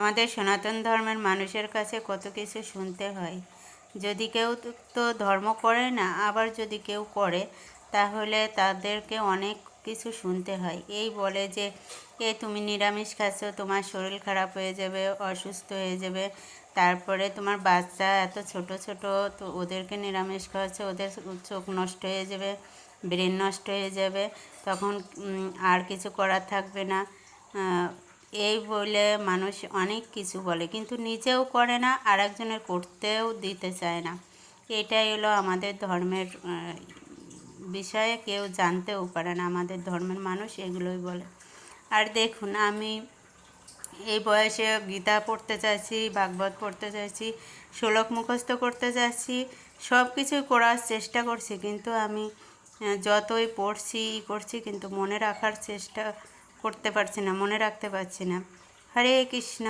আমাদের সনাতন ধর্মের মানুষের কাছে কত কিছু শুনতে হয়। যদি কেউ তো ধর্ম করে না, আবার যদি কেউ করে তাহলে তাদেরকে অনেক কিছু শুনতে হয়। এই বলে যে তুমি নিরামিষ খাচ্ছ, তোমার শরীর খারাপ হয়ে যাবে, অসুস্থ হয়ে যাবে। তারপরে তোমার বাচ্চা এত ছোট ছোট, তো ওদেরকে নিরামিষ খাওয়াচ্ছ, ওদের চোখ নষ্ট হয়ে যাবে, ব্রেন নষ্ট হয়ে যাবে, তখন আর কিছু করার থাকবে না। এই বলে মানুষ অনেক কিছু বলে, কিন্তু নিজেও করে না, আর একজনের করতেও দিতে চায় না। এটাই হলো আমাদের ধর্মের বিষয়ে কেউ জানতেও পারে না। আমাদের ধর্মের মানুষ এগুলোই বলে। আর দেখুন, আমি এই বয়সে গীতা পড়তে চাইছি, ভাগবত পড়তে চাইছি, শ্লোক মুখস্থ করতে চাইছি, সব কিছুই করার চেষ্টা করছি, কিন্তু আমি যতই পড়ছি করছি কিন্তু মনে রাখার চেষ্টা করতে পারছি না, মনে রাখতে পারছি না। হরে কৃষ্ণ।